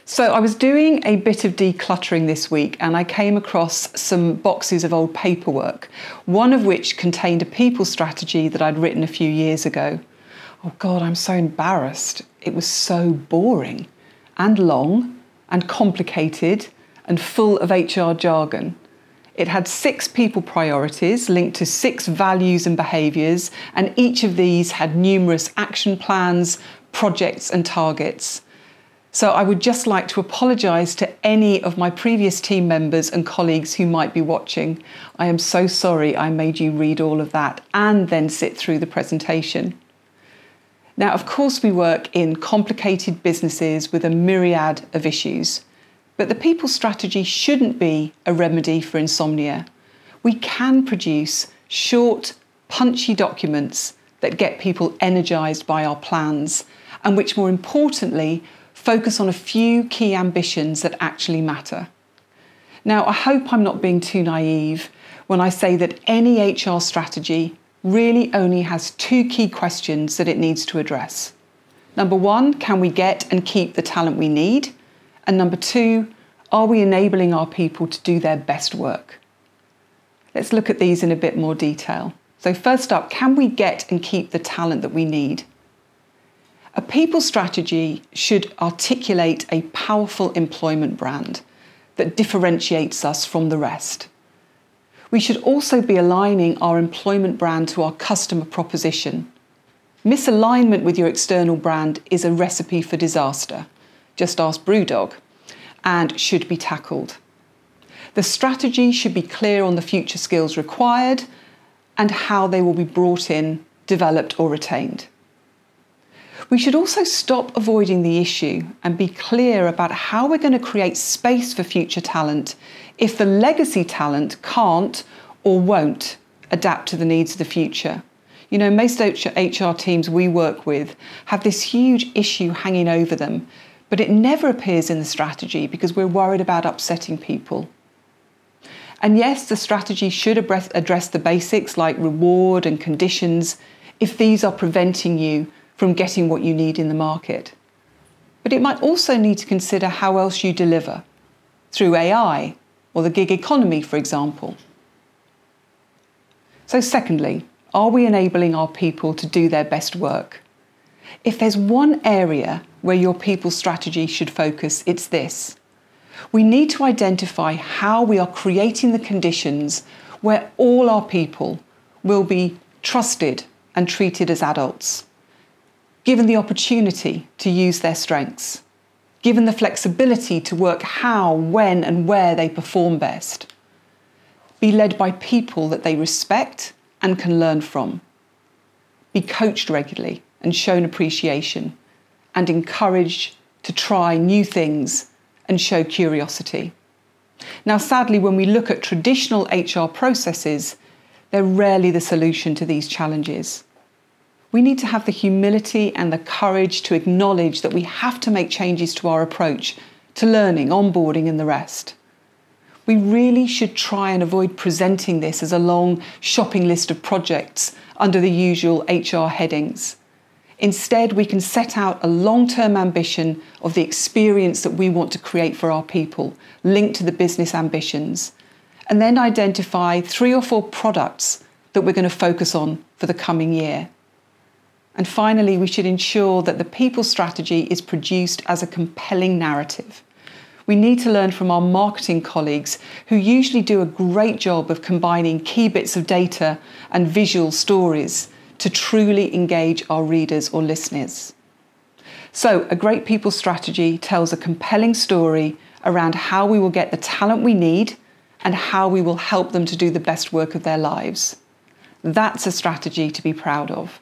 So I was doing a bit of decluttering this week and I came across some boxes of old paperwork, one of which contained a people strategy that I'd written a few years ago. Oh God, I'm so embarrassed. It was so boring and long and complicated and full of HR jargon. It had 6 people priorities linked to 6 values and behaviours, and each of these had numerous action plans, projects and targets. So I would just like to apologise to any of my previous team members and colleagues who might be watching. I am so sorry I made you read all of that and then sit through the presentation. Now, of course, we work in complicated businesses with a myriad of issues, but the people strategy shouldn't be a remedy for insomnia. We can produce short, punchy documents that get people energised by our plans and which, more importantly, focus on a few key ambitions that actually matter. Now, I hope I'm not being too naive when I say that any HR strategy really only has 2 key questions that it needs to address. Number 1, can we get and keep the talent we need? And number 2, are we enabling our people to do their best work? Let's look at these in a bit more detail. So first up, can we get and keep the talent that we need? A people strategy should articulate a powerful employment brand that differentiates us from the rest. We should also be aligning our employment brand to our customer proposition. Misalignment with your external brand is a recipe for disaster. Just ask Brewdog, and should be tackled. The strategy should be clear on the future skills required and how they will be brought in, developed or retained. We should also stop avoiding the issue and be clear about how we're going to create space for future talent if the legacy talent can't or won't adapt to the needs of the future. You know, most HR teams we work with have this huge issue hanging over them, but it never appears in the strategy because we're worried about upsetting people. And yes, the strategy should address the basics like reward and conditions if these are preventing you from getting what you need in the market. But it might also need to consider how else you deliver, through AI or the gig economy, for example. So secondly, are we enabling our people to do their best work? If there's one area where your people strategy should focus, it's this. We need to identify how we are creating the conditions where all our people will be trusted and treated as adults, given the opportunity to use their strengths, given the flexibility to work how, when and where they perform best, be led by people that they respect and can learn from, be coached regularly and shown appreciation, and encouraged to try new things and show curiosity. Now, sadly, when we look at traditional HR processes, they're rarely the solution to these challenges. We need to have the humility and the courage to acknowledge that we have to make changes to our approach to learning, onboarding and the rest. We really should try and avoid presenting this as a long shopping list of projects under the usual HR headings. Instead, we can set out a long-term ambition of the experience that we want to create for our people, linked to the business ambitions, and then identify 3 or 4 products that we're going to focus on for the coming year. And finally, we should ensure that the people strategy is produced as a compelling narrative. We need to learn from our marketing colleagues who usually do a great job of combining key bits of data and visual stories to truly engage our readers or listeners. So a great people strategy tells a compelling story around how we will get the talent we need and how we will help them to do the best work of their lives. That's a strategy to be proud of.